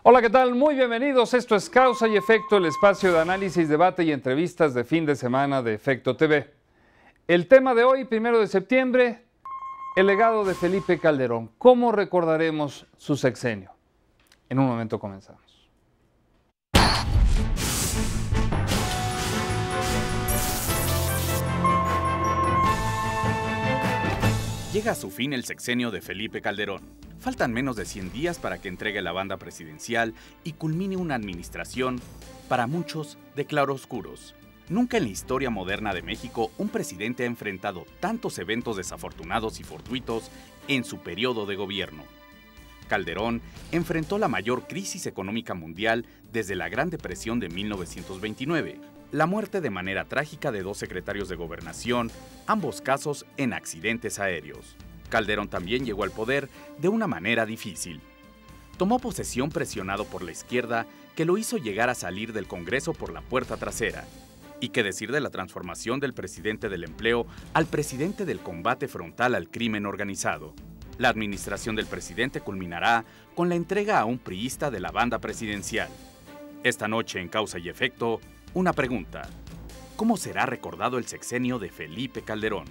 Hola, ¿qué tal? Muy bienvenidos. Esto es Causa y Efecto, el espacio de análisis, debate y entrevistas de fin de semana de Efecto TV. El tema de hoy, 1 de septiembre, el legado de Felipe Calderón. ¿Cómo recordaremos su sexenio? En un momento comenzamos. Llega a su fin el sexenio de Felipe Calderón. Faltan menos de 100 días para que entregue la banda presidencial y culmine una administración, para muchos, de claroscuros. Nunca en la historia moderna de México un presidente ha enfrentado tantos eventos desafortunados y fortuitos en su periodo de gobierno. Calderón enfrentó la mayor crisis económica mundial desde la Gran Depresión de 1929, la muerte de manera trágica de 2 secretarios de Gobernación, ambos casos en accidentes aéreos. Calderón también llegó al poder de una manera difícil. Tomó posesión presionado por la izquierda, que lo hizo llegar a salir del Congreso por la puerta trasera. ¿Y qué decir de la transformación del presidente del empleo al presidente del combate frontal al crimen organizado? La administración del presidente culminará con la entrega a un priista de la banda presidencial. Esta noche en Causa y Efecto, una pregunta: ¿cómo será recordado el sexenio de Felipe Calderón?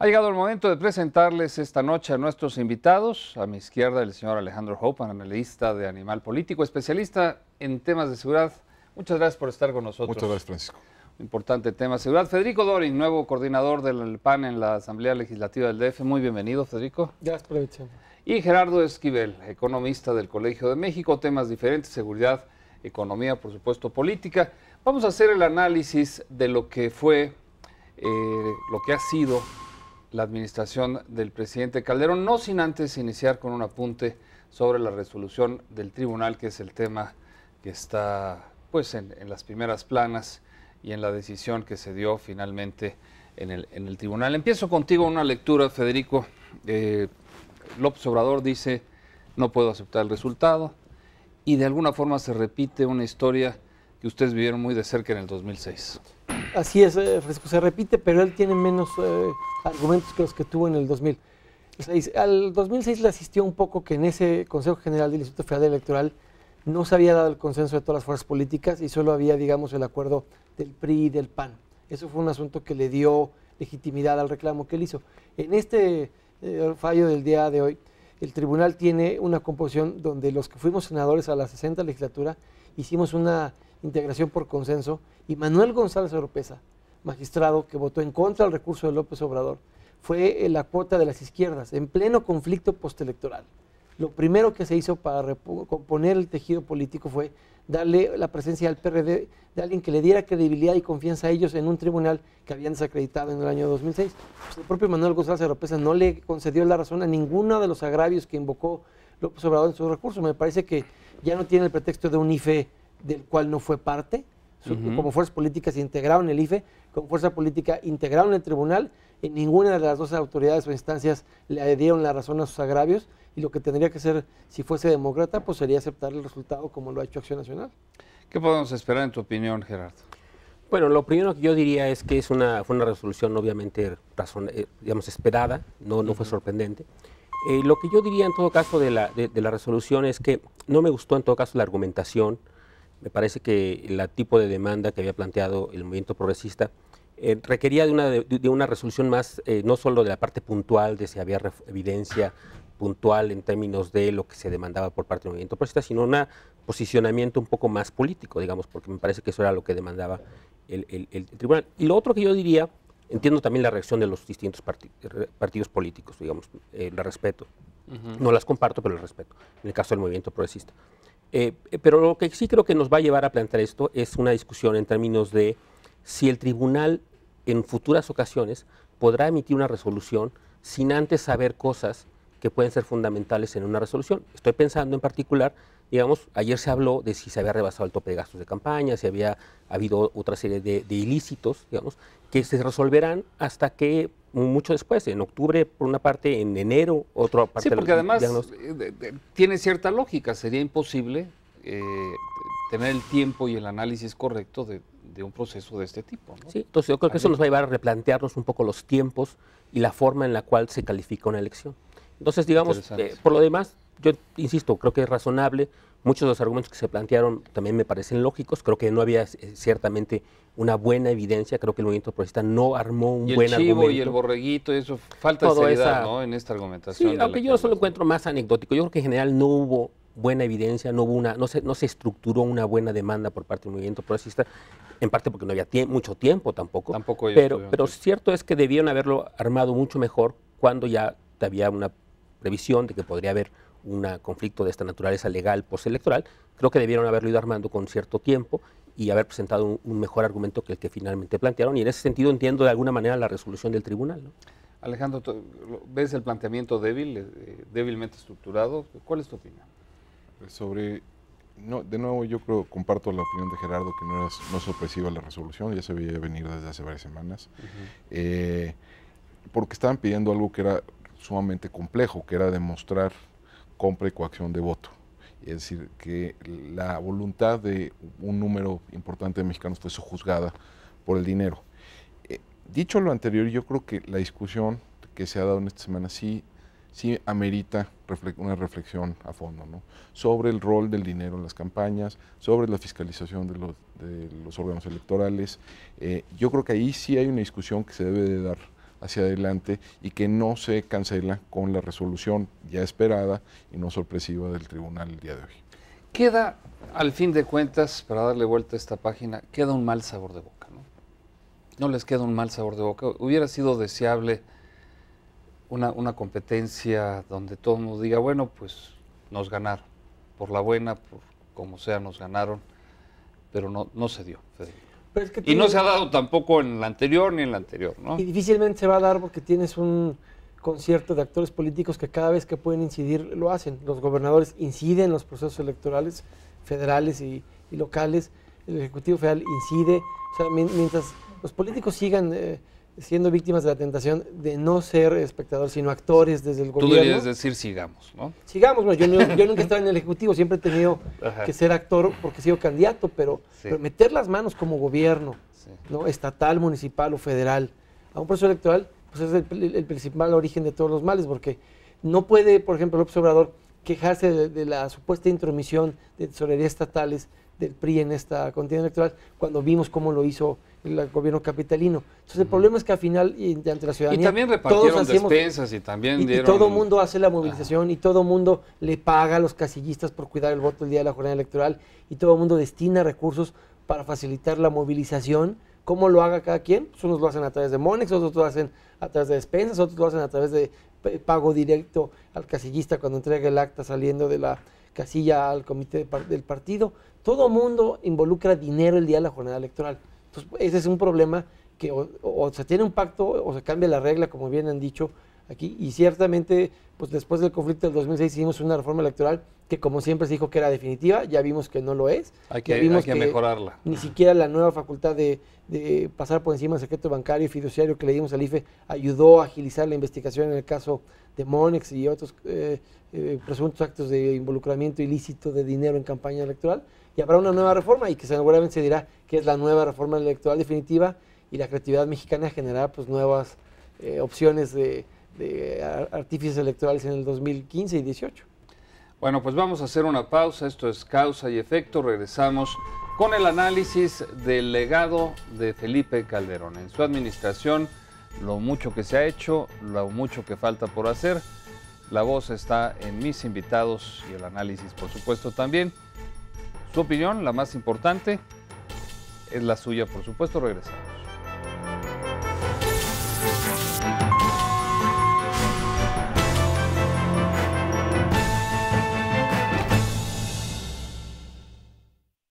Ha llegado el momento de presentarles esta noche a nuestros invitados. A mi izquierda, el señor Alejandro Hope, analista de Animal Político, especialista en temas de seguridad. Muchas gracias por estar con nosotros. Muchas gracias, Francisco. Importante tema de seguridad. Federico Dorin, nuevo coordinador del PAN en la Asamblea Legislativa del DF. Muy bienvenido, Federico. Gracias por la invitación. Y Gerardo Esquivel, economista del Colegio de México. Temas diferentes: seguridad, economía, por supuesto, política. Vamos a hacer el análisis de lo que fue, lo que ha sido la administración del presidente Calderón, no sin antes iniciar con un apunte sobre la resolución del tribunal, que es el tema que está pues en las primeras planas y en la decisión que se dio finalmente en el tribunal. Empiezo contigo una lectura, Federico. López Obrador dice: no puedo aceptar el resultado, y de alguna forma se repite una historia que ustedes vivieron muy de cerca en el 2006. Así es, Francisco, se repite, pero él tiene menos argumentos que los que tuvo en el 2006. Al 2006 le asistió un poco que en ese Consejo General del Instituto Federal Electoral no se había dado el consenso de todas las fuerzas políticas y solo había, digamos, el acuerdo del PRI y del PAN. Eso fue un asunto que le dio legitimidad al reclamo que él hizo. En este fallo del día de hoy, el tribunal tiene una composición donde los que fuimos senadores a la 60 legislatura hicimos una integración por consenso, y Manuel González Oropeza, magistrado que votó en contra del recurso de López Obrador, fue la cuota de las izquierdas en pleno conflicto postelectoral. Lo primero que se hizo para componer el tejido político fue darle la presencia al PRD de alguien que le diera credibilidad y confianza a ellos en un tribunal que habían desacreditado en el año 2006. Pues el propio Manuel González Oropeza no le concedió la razón a ninguno de los agravios que invocó López Obrador en sus recursos. Me parece que ya no tiene el pretexto de un IFE del cual no fue parte. Como fuerzas políticas se integraron en el IFE, como fuerza política integraron el tribunal, y ninguna de las dos autoridades o instancias le dieron la razón a sus agravios, y lo que tendría que ser, si fuese demócrata, pues sería aceptar el resultado como lo ha hecho Acción Nacional. ¿Qué podemos esperar en tu opinión, Gerardo? Bueno, lo primero que yo diría es que fue una resolución obviamente digamos esperada, no fue sorprendente. Lo que yo diría en todo caso de la resolución es que no me gustó en todo caso la argumentación. Me parece que el tipo de demanda que había planteado el movimiento progresista requería de una resolución más, no solo de la parte puntual, de si había evidencia puntual en términos de lo que se demandaba por parte del movimiento progresista, sino un posicionamiento un poco más político, digamos, porque me parece que eso era lo que demandaba el tribunal. Y lo otro que yo diría, entiendo también la reacción de los distintos partidos políticos, digamos, la respeto. No las comparto, pero las respeto, en el caso del movimiento progresista. Pero lo que sí creo que nos va a llevar a plantear esto es una discusión en términos de si el tribunal en futuras ocasiones podrá emitir una resolución sin antes saber cosas que pueden ser fundamentales en una resolución. Estoy pensando en particular, digamos, ayer se habló de si se había rebasado el tope de gastos de campaña, si había habido otra serie de ilícitos, digamos, que se resolverán hasta que mucho después, en octubre por una parte, en enero otra parte. Sí, porque además tiene cierta lógica, sería imposible tener el tiempo y el análisis correcto de un proceso de este tipo, ¿no? Sí, entonces yo creo que eso nos va a llevar a replantearnos un poco los tiempos y la forma en la cual se califica una elección. Entonces, digamos, por lo demás, yo insisto, creo que es razonable. Muchos de los argumentos que se plantearon también me parecen lógicos. Creo que no había ciertamente una buena evidencia. Creo que el movimiento progresista no armó un buen argumento. Y el chivo y el borreguito, eso falta de seriedad, ¿no? En esta argumentación. Sí, aunque yo solo encuentro más anecdótico. Yo creo que en general no hubo buena evidencia, no se estructuró una buena demanda por parte del movimiento progresista, en parte porque no había mucho tiempo tampoco. Pero cierto es que debieron haberlo armado mucho mejor cuando ya había una previsión de que podría haber un conflicto de esta naturaleza legal postelectoral. Creo que debieron haberlo ido armando con cierto tiempo y haber presentado un mejor argumento que el que finalmente plantearon, y en ese sentido entiendo de alguna manera la resolución del tribunal, ¿no? Alejandro, ¿ves el planteamiento débilmente estructurado? ¿Cuál es tu opinión? De nuevo yo creo, comparto la opinión de Gerardo, que no es sorpresiva la resolución, ya se veía venir desde hace varias semanas, porque estaban pidiendo algo que era sumamente complejo, que era demostrar compra y coacción de voto. Es decir, que la voluntad de un número importante de mexicanos fue sojuzgada por el dinero. Dicho lo anterior, yo creo que la discusión que se ha dado en esta semana sí amerita una reflexión a fondo, ¿no? Sobre el rol del dinero en las campañas, sobre la fiscalización de los órganos electorales. Yo creo que ahí sí hay una discusión que se debe de dar hacia adelante y que no se cancela con la resolución ya esperada y no sorpresiva del tribunal el día de hoy. Queda, al fin de cuentas, para darle vuelta a esta página, queda un mal sabor de boca, ¿no? No les queda un mal sabor de boca. Hubiera sido deseable una competencia donde todo el mundo diga, bueno, pues nos ganaron, por la buena, por como sea nos ganaron, pero no se dio, Federico. Pero es que y no se ha dado tampoco en la anterior ni en la anterior, ¿no? Y difícilmente se va a dar porque tienes un concierto de actores políticos que cada vez que pueden incidir lo hacen. Los gobernadores inciden en los procesos electorales federales y locales, el Ejecutivo Federal incide, o sea, mientras los políticos sigan siendo víctimas de la tentación de no ser espectadores, sino actores desde el gobierno. Tú deberías decir sigamos, ¿no? Sigamos, bueno, yo nunca he estado en el Ejecutivo, siempre he tenido que ser actor porque he sido candidato, pero meter las manos como gobierno, ¿no? Estatal, municipal o federal, a un proceso electoral, pues es el principal origen de todos los males, porque no puede, por ejemplo, López Obrador quejarse de la supuesta intromisión de tesorerías estatales del PRI en esta contienda electoral, cuando vimos cómo lo hizo el gobierno capitalino. Entonces el problema es que al final, ante la ciudadanía, y también repartieron despensas y también dieron... Y todo el mundo hace la movilización y todo el mundo le paga a los casillistas por cuidar el voto el día de la jornada electoral y todo el mundo destina recursos para facilitar la movilización. ¿Cómo lo haga cada quien? Pues unos lo hacen a través de Monex, otros lo hacen a través de despensas, otros lo hacen a través de pago directo al casillista cuando entrega el acta saliendo de la casilla al comité del partido. Todo el mundo involucra dinero el día de la jornada electoral. Entonces, ese es un problema que o se tiene un pacto o se cambia la regla, como bien han dicho aquí, y ciertamente, pues después del conflicto del 2006 hicimos una reforma electoral que como siempre se dijo que era definitiva, ya vimos que no lo es. Hay que mejorarla. Ni siquiera la nueva facultad de pasar por encima del secreto bancario y fiduciario que le dimos al IFE ayudó a agilizar la investigación en el caso de Monex y otros presuntos actos de involucramiento ilícito de dinero en campaña electoral. Y habrá una nueva reforma y que seguramente se dirá que es la nueva reforma electoral definitiva y la creatividad mexicana generará pues nuevas opciones de artífices electorales en el 2015 y 18. Bueno, pues vamos a hacer una pausa. Esto es Causa y Efecto. Regresamos con el análisis del legado de Felipe Calderón. En su administración, lo mucho que se ha hecho, lo mucho que falta por hacer. La voz está en mis invitados y el análisis, por supuesto, también. Su opinión, la más importante, es la suya, por supuesto. Regresamos.